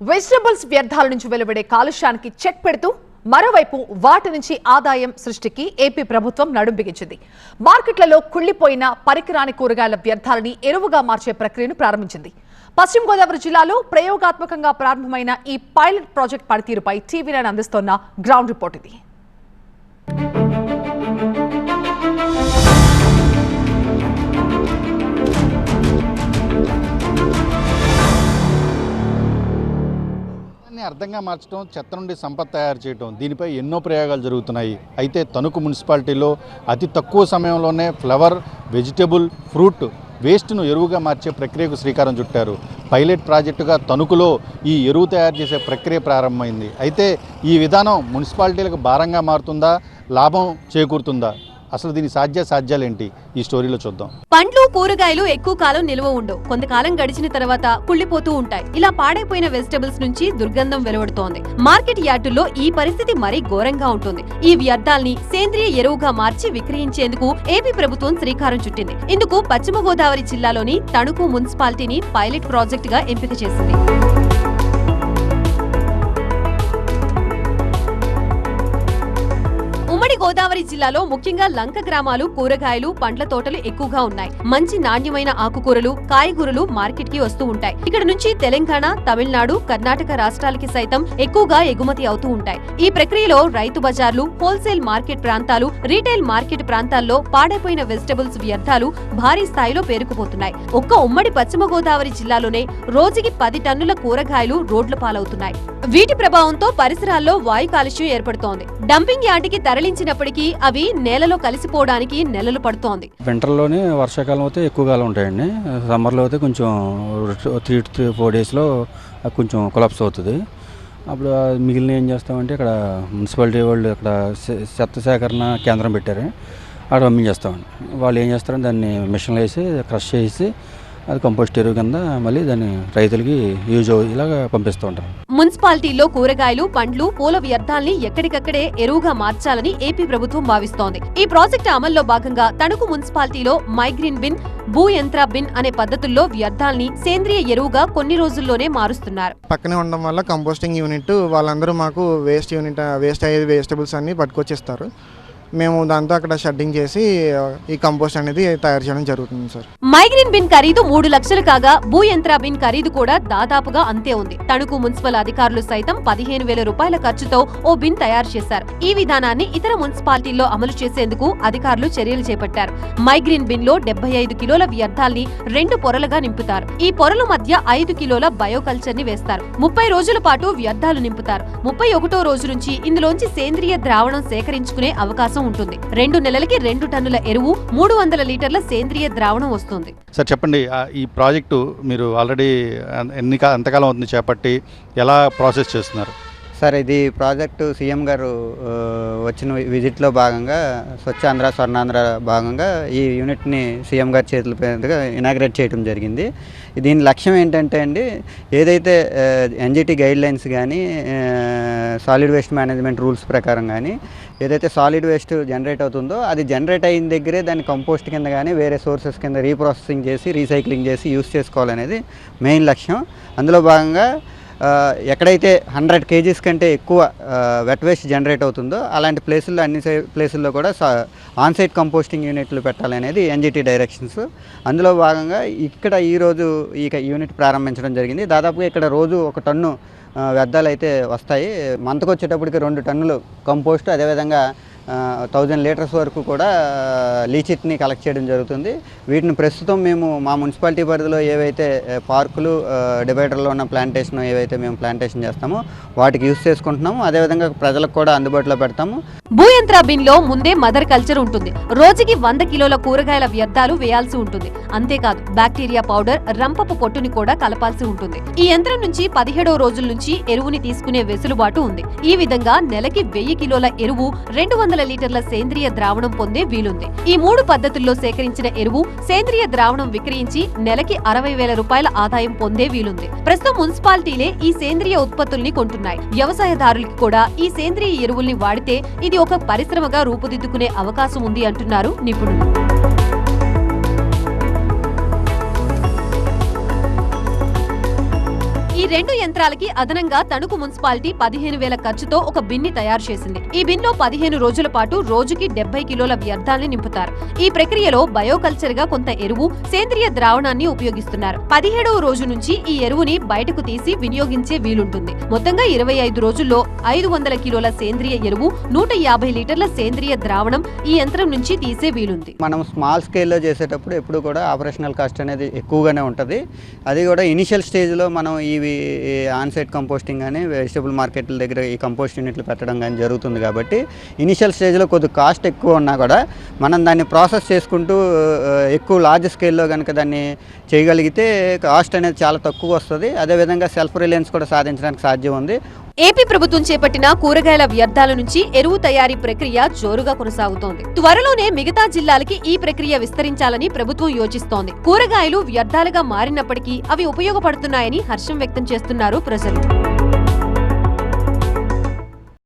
Vegetables వ్యర్థాల నుంచి వెలువడే కాలుష్యానికి చెక్ పెడుతూ మరోవైపు వాటి నుంచి ఆదాయం సృష్టికి ఏపీ ప్రభుత్వం నడుం బిగించింది. మార్కెట్లలో కుళ్లిపోయిన పరికరాని కూరగాయల వ్యర్థాలని ఎరువుగా మార్చే ప్రక్రియను ప్రారంభించింది. పశ్చిమ గోదావరి జిల్లాలో ప్రయోగాత్మకంగా ప్రారంభమైన ఈ పైలట్ ప్రాజెక్ట్ పనితీరుపై టీవీ9 అందిస్తోన్న గ్రౌండ్ రిపోర్ట్ ఇది. అర్థంగా మార్చడం, చెత్త నుండి సంపద తయారు చేయడం, దీనిపై ఎన్నో ప్రయోగాలు జరుగుతున్నాయి. అయితే తణుకు మున్సిపాలిటీలో అతి తక్కువ సమయంలోనే ఫ్లవర్, వెజిటబుల్, ఫ్రూట్ వేస్ట్ను ఎరువుగా మార్చే ప్రక్రియకు శ్రీకారం చుట్టారు. పైలట్ ప్రాజెక్టుగా తణుకులో ఈ ఎరువు తయారు చేసే ప్రక్రియ ప్రారంభమైంది. అయితే ఈ విధానం మున్సిపాలిటీలకు భారంగా మారుతుందా, లాభం చేకూరుతుందా? అసలు దీని సాధ్యాలేంటి ఈ స్టోరీలో చూద్దాం. పండ్లు, కూరగాయలు ఎక్కువ కాలం నిల్వ ఉండవు. కొంతకాలం గడిచిన తర్వాత కుళ్లిపోతూ ఉంటాయి. ఇలా పాడైపోయిన వెజిటబుల్స్ నుంచి దుర్గంధం వెలువడుతోంది. మార్కెట్ యార్డుల్లో ఈ పరిస్థితి మరీ ఘోరంగా ఉంటుంది. ఈ వ్యర్థాల్ని సేంద్రియ ఎరువుగా మార్చి విక్రయించేందుకు ఏపీ ప్రభుత్వం శ్రీకారం చుట్టింది. ఇందుకు పశ్చిమ గోదావరి జిల్లాలోని తణుకు మున్సిపాలిటీని పైలట్ ప్రాజెక్ట్ గా ఎంపిక చేసింది. ఉమ్మడి గోదావరి జిల్లాలో ముఖ్యంగా లంక గ్రామాలు కూరగాయలు, పండ్ల తోటలు ఎక్కువగా ఉన్నాయి. మంచి నాణ్యమైన ఆకుకూరలు, కాయగూరలు మార్కెట్ కి వస్తూ ఉంటాయి. ఇక్కడ నుంచి తెలంగాణ, తమిళనాడు, కర్ణాటక రాష్ట్రాలకి సైతం ఎక్కువగా ఎగుమతి అవుతూ ఉంటాయి. ఈ ప్రక్రియలో రైతు బజార్లు, హోల్సేల్ మార్కెట్ ప్రాంతాలు, రీటైల్ మార్కెట్ ప్రాంతాల్లో పాడైపోయిన వెజిటబుల్స్ వ్యర్థాలు భారీ స్థాయిలో పేరుకుపోతున్నాయి. ఒక్క ఉమ్మడి పశ్చిమ గోదావరి జిల్లాలోనే రోజుకి 10 టన్నుల కూరగాయలు రోడ్ల పాలవుతున్నాయి. వీటి ప్రభావంతో పరిసరాల్లో వాయు కాలుష్యం ఏర్పడుతోంది. డంపింగ్ యార్డుకి తరలించినప్పటికీ అవి నేలలో కలిసిపోవడానికి నెలలు పడుతోంది. వింటర్లోనే, వర్షాకాలం అయితే ఎక్కువ కాలం ఉంటాయండి. సమ్మర్లో అయితే కొంచెం 3 to 4 డేస్లో కొంచెం కొలాప్స్ అవుతుంది. అప్పుడు మిగిలిన ఏం చేస్తామంటే ఇక్కడ మున్సిపాలిటీ వాళ్ళు ఇక్కడ చెత్త సేకరణ కేంద్రం పెట్టారు. అక్కడ పంపించేస్తామండి. వాళ్ళు ఏం చేస్తారంటే దాన్ని మిషన్లో వేసి క్రష్ చేసి అది కంపోస్ట్ ఎరువు కింద మళ్ళీ దాన్ని రైతులకి యూజ్ ఇలాగా పంపిస్తూ ఉంటారు. మున్సిపాలిటీల్లో కూరగాయలు, పండ్లు, పూల వ్యర్థాల్ని ఎక్కడికక్కడే ఎరువుగా మార్చాలని ఏపీ ప్రభుత్వం భావిస్తోంది. ఈ ప్రాజెక్టు అమల్లో భాగంగా తణుకు మున్సిపాలిటీలో మైగ్రీన్ బిన్, భూ యంత్ర బిన్ అనే పద్ధతుల్లో వ్యర్థాల్ని సేంద్రియ ఎరువుగా కొన్ని రోజుల్లోనే మారుస్తున్నారు. పక్కనే ఉండడం వల్ల కంపోస్టింగ్ యూనిట్ వాళ్ళందరూ మాకు వేస్ట్ అయ్యే వెజిటబుల్స్ అన్ని పట్టుకొచ్చేస్తారు. మేము దాంతో అక్కడ షెడ్డింగ్ చేసి ఈ కంపోస్ట్ అనేది తయారు చేయడం జరుగుతుంది సార్. మైగ్రీన్ బిన్ ఖరీదు 3 లక్షలు కాగా భూ యంత్ర బిన్ ఖరీదు కూడా దాదాపుగా అంతే ఉంది. తణుకు మున్సిపల్ అధికారులు సైతం 15,000 రూపాయల ఖర్చుతో ఓ బిన్ తయారు చేశారు. ఈ విధానాన్ని ఇతర మున్సిపాలిటీల్లో అమలు చేసేందుకు అధికారులు చర్యలు చేపట్టారు. మైగ్రీన్ బిన్ లో 75 కిలోల వ్యర్థాల్ని 2 పొరలుగా నింపుతారు. ఈ పొరల మధ్య 5 కిలోల బయోకల్చర్ ని వేస్తారు. 30 రోజుల పాటు వ్యర్థాలు నింపుతారు. 31వ రోజు నుంచి ఇందులోంచి సేంద్రియ ద్రావణం సేకరించుకునే అవకాశం ఉంటుంది. 2 నెలలకి 2 టన్నుల ఎరువు, 300 లీటర్ల సేంద్రియ ద్రావణం వస్తుంది. సార్ చెప్పండి, ఈ ప్రాజెక్టు మీరు ఆల్రెడీ ఎంతకాలం అవుతుంది చేపట్టి, ఎలా ప్రాసెస్ చేస్తున్నారు? సార్ ఇది ప్రాజెక్టు సీఎం గారు వచ్చిన విజిట్లో భాగంగా స్వచ్ఛాంధ్ర స్వర్ణాంధ్ర భాగంగా ఈ యూనిట్ని సీఎం గారి చేతుల మీదుగా ఇనాగ్రేట్ చేయడం జరిగింది. దీని లక్ష్యం ఏంటంటే అండి, ఏదైతే ఎన్జిటి గైడ్లైన్స్ కానీ సాలిడ్ వేస్ట్ మేనేజ్మెంట్ రూల్స్ ప్రకారం కానీ ఏదైతే సాలిడ్ వేస్ట్ జనరేట్ అవుతుందో అది జనరేట్ అయిన దగ్గరే దాన్ని కంపోస్ట్ కింద కానీ వేరే సోర్సెస్ కింద రీప్రాసెసింగ్ చేసి రీసైక్లింగ్ చేసి యూస్ చేసుకోవాలనేది మెయిన్ లక్ష్యం. అందులో భాగంగా ఎక్కడైతే 100 kgs కంటే ఎక్కువ వెట్ వేస్ట్ జనరేట్ అవుతుందో అలాంటి ప్లేసుల్లో అన్ని ప్లేసుల్లో కూడా ఆన్సైట్ కంపోస్టింగ్ యూనిట్లు పెట్టాలనేది ఎన్జిటి డైరెక్షన్స్. అందులో భాగంగా ఇక్కడ ఈరోజు ఈ యూనిట్ ప్రారంభించడం జరిగింది. దాదాపుగా ఇక్కడ రోజు 1 టన్ను వ్యర్థాలు అయితే వస్తాయి. మంతకు వచ్చేటప్పటికి 2 టన్నులు కంపోస్ట్, అదేవిధంగా 1000 లీటర్స్ వరకు కూడా లీచిట్ని కలెక్ట్ చేయడం జరుగుతుంది. వీటిని ప్రస్తుతం మేము మా మున్సిపాలిటీ పరిధిలో ఏవైతే పార్కులు, డివైడర్లో ఉన్న ప్లాంటేషన్ ఏవైతే మేము ప్లాంటేషన్ చేస్తామో వాటికి యూజ్ చేసుకుంటున్నాము. అదేవిధంగా ప్రజలకు కూడా అందుబాటులో పెడతాము. భూయంత్ర బిన్ లో ముందే మదర్ కల్చర్ ఉంటుంది. రోజుకి 100 కిలోల కూరగాయల వ్యర్థాలు వేయాల్సి ఉంటుంది. అంతేకాదు బ్యాక్టీరియా పౌడర్, రంపపు పొట్టుని కూడా కలపాల్సి ఉంటుంది. ఈ యంత్రం నుంచి 17వ రోజుల నుంచి ఎరువుని తీసుకునే వెసులుబాటు ఉంది. ఈ విధంగా నెలకి 1000 కిలోల ఎరువు, 200 లీటర్ల సేంద్రియ ద్రావణం పొందే వీలుంది. ఈ 3 పద్ధతుల్లో సేకరించిన ఎరువు, సేంద్రియ ద్రావణం విక్రయించి నెలకి 60,000 రూపాయల ఆదాయం పొందే వీలుంది. ప్రస్తుతం మున్సిపాలిటీలే ఈ సేంద్రియ ఉత్పత్తుల్ని కొంటున్నాయి. వ్యవసాయదారులకి కూడా ఈ సేంద్రియ ఎరువుల్ని వాడితే ఇది ఒక పరిశ్రమగా రూపుదిద్దుకునే అవకాశం ఉంది అంటున్నారు నిపుణులు. ఈ రెండు యంత్రాలకి అదనంగా తణుకు మున్సిపాలిటీ 15,000 ఖర్చుతో ఒక బిన్ని తయారు చేసింది. ఈ బిన్లో 15 రోజుల పాటు రోజుకి 70 కిలోల వ్యర్థాల్ని నింపుతారు. ఈ ప్రక్రియలో బయోకల్చర్ గా కొంత ఎరువు, సేంద్రియ ద్రావణాన్ని ఉపయోగిస్తున్నారు. 17వ రోజు నుంచి ఈ ఎరువుని బయటకు తీసి వినియోగించే వీలుంటుంది. మొత్తంగా 25 రోజుల్లో 500 కిలోల సేంద్రియ ఎరువు, 150 లీటర్ల సేంద్రియ ద్రావణం ఈ యంత్రం నుంచి తీసే వీలుంది. మనం స్మాల్ స్కేల్లో చేసేటప్పుడు ఎప్పుడు కూడా ఆపరేషనల్ కాస్ట్ అనేది ఎక్కువగానే ఉంటుంది. అది కూడా ఇనిషియల్ స్టేజ్లో మనం ఇవి ఆన్సైట్ కంపోస్టింగ్ అని వెజిటబుల్ మార్కెట్ల దగ్గర ఈ కంపోస్ట్ యూనిట్లు పెట్టడం కానీ జరుగుతుంది. కాబట్టి ఇనిషియల్ స్టేజ్లో కొద్ది కాస్ట్ ఎక్కువ ఉన్నా కూడా మనం దాన్ని ప్రాసెస్ చేసుకుంటూ ఎక్కువ లార్జ్ స్కేల్లో కనుక దాన్ని చేయగలిగితే కాస్ట్ అనేది చాలా తక్కువ వస్తుంది. అదేవిధంగా సెల్ఫ్ రిలయన్స్ కూడా సాధించడానికి సాధ్యం ఉంది. ఏపీ ప్రభుత్వం చేపట్టిన కూరగాయల వ్యర్థాల నుంచి ఎరువు తయారీ ప్రక్రియ జోరుగా కొనసాగుతోంది. త్వరలోనే మిగతా జిల్లాలకి ఈ ప్రక్రియ విస్తరించాలని ప్రభుత్వం యోచిస్తోంది. కూరగాయలు వ్యర్థాలుగా మారినప్పటికీ అవి ఉపయోగపడుతున్నాయని హర్షం వ్యక్తం చేస్తున్నారు ప్రజలు.